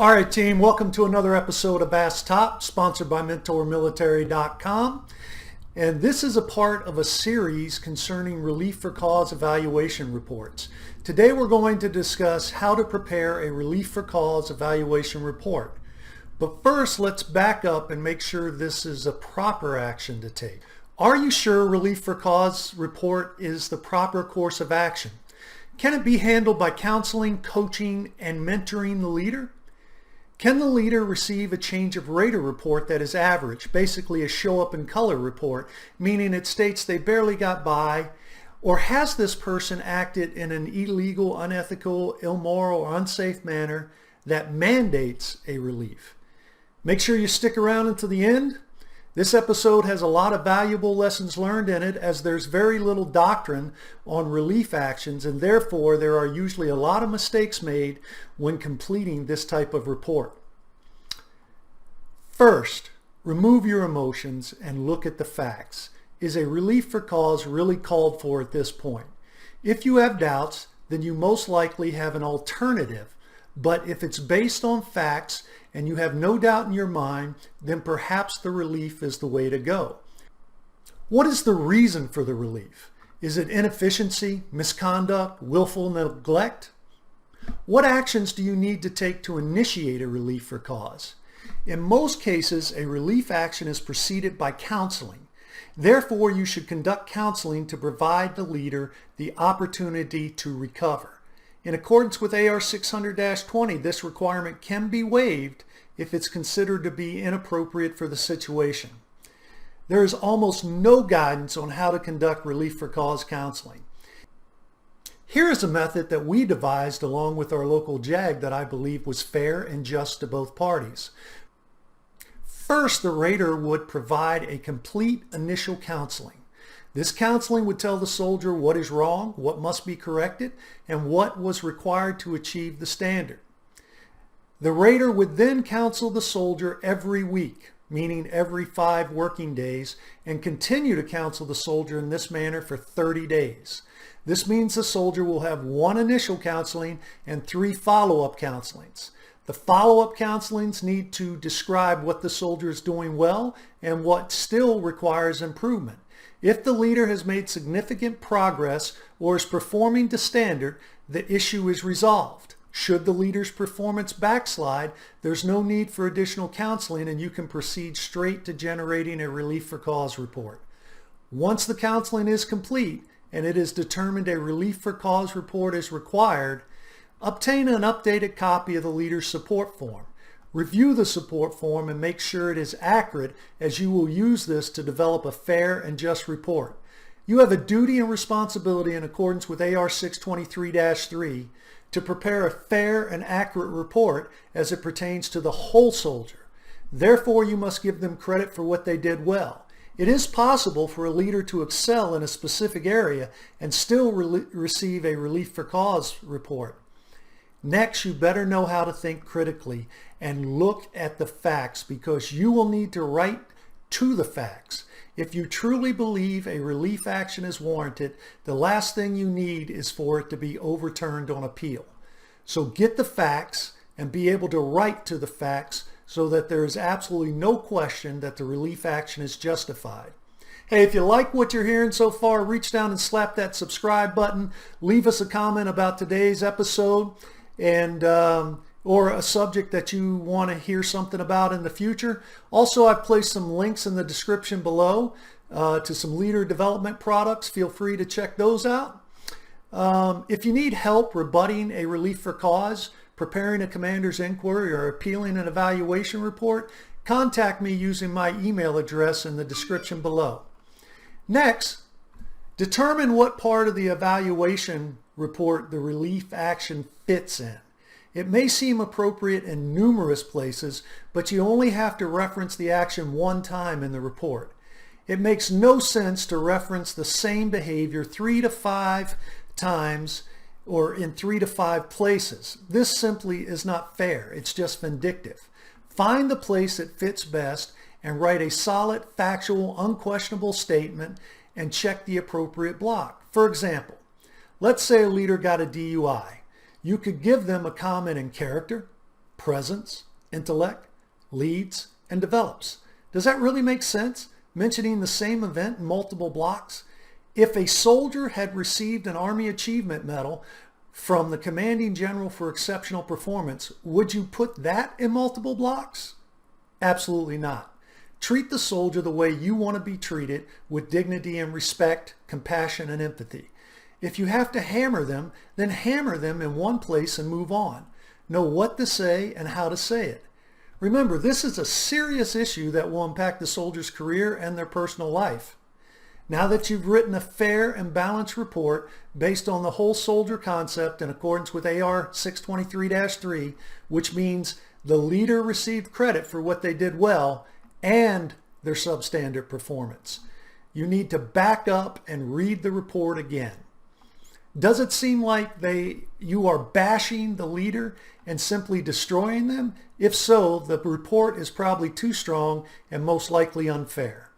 All right, team, welcome to another episode of Bass Top, sponsored by MentorMilitary.com. And this is a part of a series concerning relief for cause evaluation reports. Today we're going to discuss how to prepare a relief for cause evaluation report. But first, let's back up and make sure this is a proper action to take. Are you sure relief for cause report is the proper course of action? Can it be handled by counseling, coaching, and mentoring the leader? Can the leader receive a change of rater report that is average, basically a show up in color report, meaning it states they barely got by? Or has this person acted in an illegal, unethical, immoral, or unsafe manner that mandates a relief? Make sure you stick around until the end. This episode has a lot of valuable lessons learned in it, as there's very little doctrine on relief actions, and therefore there are usually a lot of mistakes made when completing this type of report. First, remove your emotions and look at the facts. Is a relief for cause really called for at this point? If you have doubts, then you most likely have an alternative. But if it's based on facts and you have no doubt in your mind, then perhaps the relief is the way to go. What is the reason for the relief? Is it inefficiency, misconduct, willful neglect? What actions do you need to take to initiate a relief for cause? In most cases, a relief action is preceded by counseling. Therefore, you should conduct counseling to provide the leader the opportunity to recover. In accordance with AR 600-20, this requirement can be waived if it's considered to be inappropriate for the situation. There is almost no guidance on how to conduct relief for cause counseling. Here is a method that we devised along with our local JAG that I believe was fair and just to both parties. First, the rater would provide a complete initial counseling. This counseling would tell the soldier what is wrong, what must be corrected, and what was required to achieve the standard. The rater would then counsel the soldier every week, meaning every 5 working days, and continue to counsel the soldier in this manner for 30 days. This means the soldier will have 1 initial counseling and 3 follow-up counselings. The follow-up counselings need to describe what the soldier is doing well and what still requires improvement. If the leader has made significant progress or is performing to standard, the issue is resolved. Should the leader's performance backslide, there's no need for additional counseling and you can proceed straight to generating a relief for cause report. Once the counseling is complete and it is determined a relief for cause report is required, obtain an updated copy of the leader's support form. Review the support form and make sure it is accurate, as you will use this to develop a fair and just report. You have a duty and responsibility in accordance with AR 623-3 to prepare a fair and accurate report as it pertains to the whole soldier. Therefore, you must give them credit for what they did well. It is possible for a leader to excel in a specific area and still receive a relief for cause report. Next, you better know how to think critically and look at the facts, because you will need to write to the facts. If you truly believe a relief action is warranted, the last thing you need is for it to be overturned on appeal. So get the facts and be able to write to the facts so that there is absolutely no question that the relief action is justified. Hey, if you like what you're hearing so far, reach down and slap that subscribe button. Leave us a comment about today's episode and or a subject that you want to hear something about in the future. Also, I've placed some links in the description below to some leader development products. Feel free to check those out. If you need help rebutting a relief for cause, preparing a commander's inquiry, or appealing an evaluation report, contact me using my email address in the description below. Next, determine what part of the evaluation report the relief action fits in. It may seem appropriate in numerous places, but you only have to reference the action 1 time in the report. It makes no sense to reference the same behavior 3 to 5 times or in 3 to 5 places. This simply is not fair. It's just vindictive. Find the place that fits best and write a solid, factual, unquestionable statement and check the appropriate block. For example, let's say a leader got a DUI. You could give them a comment in character, presents, intellect, leads, and develops. Does that really make sense, mentioning the same event in multiple blocks? If a soldier had received an Army Achievement Medal from the commanding general for exceptional performance, would you put that in multiple blocks? Absolutely not. Treat the soldier the way you want to be treated, with dignity and respect, compassion and empathy. If you have to hammer them, then hammer them in one place and move on. Know what to say and how to say it. Remember, this is a serious issue that will impact the soldier's career and their personal life. Now that you've written a fair and balanced report based on the whole soldier concept in accordance with AR 623-3, which means the leader received credit for what they did well and their substandard performance, you need to back up and read the report again. Does it seem like you are bashing the leader and simply destroying them? If so, the report is probably too strong and most likely unfair.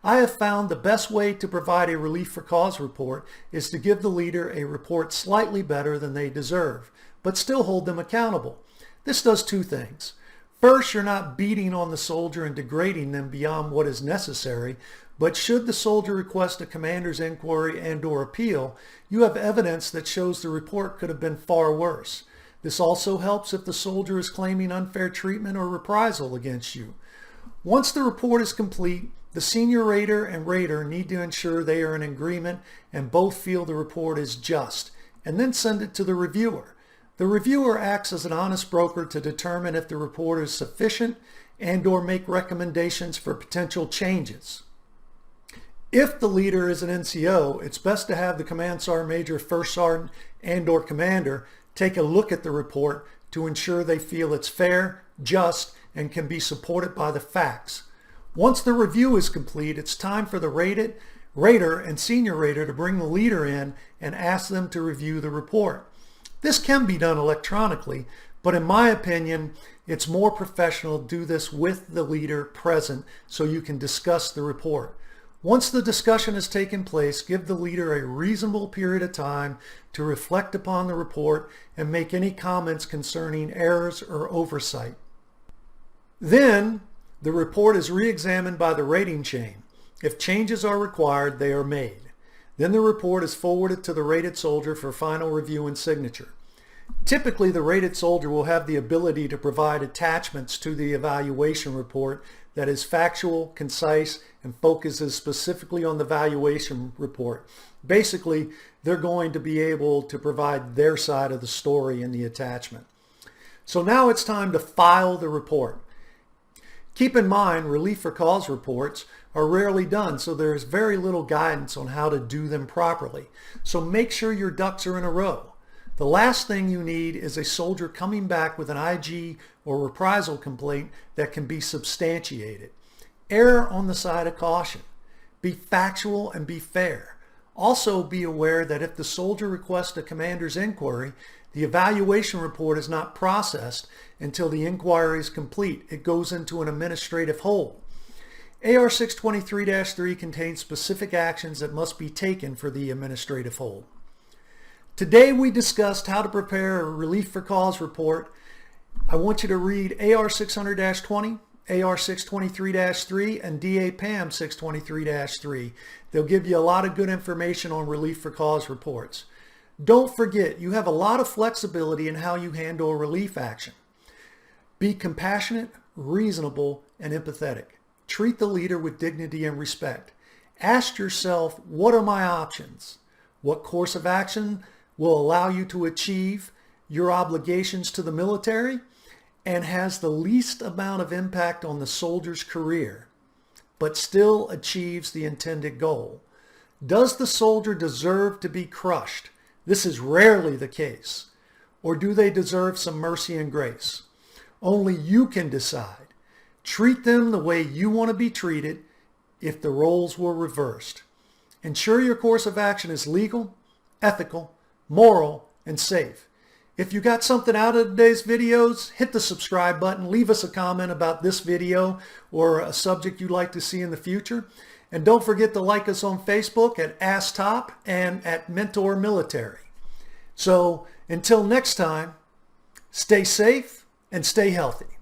I have found the best way to provide a relief for cause report is to give the leader a report slightly better than they deserve, but still hold them accountable. This does two things. First, you're not beating on the soldier and degrading them beyond what is necessary, but should the soldier request a commander's inquiry and/or appeal, you have evidence that shows the report could have been far worse. This also helps if the soldier is claiming unfair treatment or reprisal against you. Once the report is complete, the senior rater and rater need to ensure they are in agreement and both feel the report is just, and then send it to the reviewer. The reviewer acts as an honest broker to determine if the report is sufficient and/or make recommendations for potential changes. If the leader is an NCO, it's best to have the Command Sergeant Major, First Sergeant, and/or Commander take a look at the report to ensure they feel it's fair, just, and can be supported by the facts. Once the review is complete, it's time for the rater and senior rater to bring the leader in and ask them to review the report. This can be done electronically, but in my opinion, it's more professional to do this with the leader present so you can discuss the report. Once the discussion has taken place, give the leader a reasonable period of time to reflect upon the report and make any comments concerning errors or oversight. Then, the report is re-examined by the rating chain. If changes are required, they are made. Then the report is forwarded to the rated soldier for final review and signature. Typically, the rated soldier will have the ability to provide attachments to the evaluation report that is factual, concise, and focuses specifically on the evaluation report. Basically, they're going to be able to provide their side of the story in the attachment. So now it's time to file the report. Keep in mind, relief for cause reports are rarely done, so there is very little guidance on how to do them properly. So make sure your ducks are in a row. The last thing you need is a soldier coming back with an IG or reprisal complaint that can be substantiated. Err on the side of caution. Be factual and be fair. Also be aware that if the soldier requests a commander's inquiry, the evaluation report is not processed until the inquiry is complete. It goes into an administrative hold. AR 623-3 contains specific actions that must be taken for the administrative hold. Today we discussed how to prepare a relief for cause report. I want you to read AR 600-20, AR 623-3, and DA PAM 623-3. They'll give you a lot of good information on relief for cause reports. Don't forget, you have a lot of flexibility in how you handle a relief action. Be compassionate, reasonable, and empathetic. Treat the leader with dignity and respect. Ask yourself, what are my options? What course of action will allow you to achieve your obligations to the military and has the least amount of impact on the soldier's career, but still achieves the intended goal? Does the soldier deserve to be crushed? This is rarely the case. Or do they deserve some mercy and grace? Only you can decide. Treat them the way you want to be treated if the roles were reversed. Ensure your course of action is legal, ethical, moral, and safe. If you got something out of today's videos, hit the subscribe button, leave us a comment about this video or a subject you'd like to see in the future. And don't forget to like us on Facebook at AskTop and at Mentor Military. So until next time, stay safe, and stay healthy.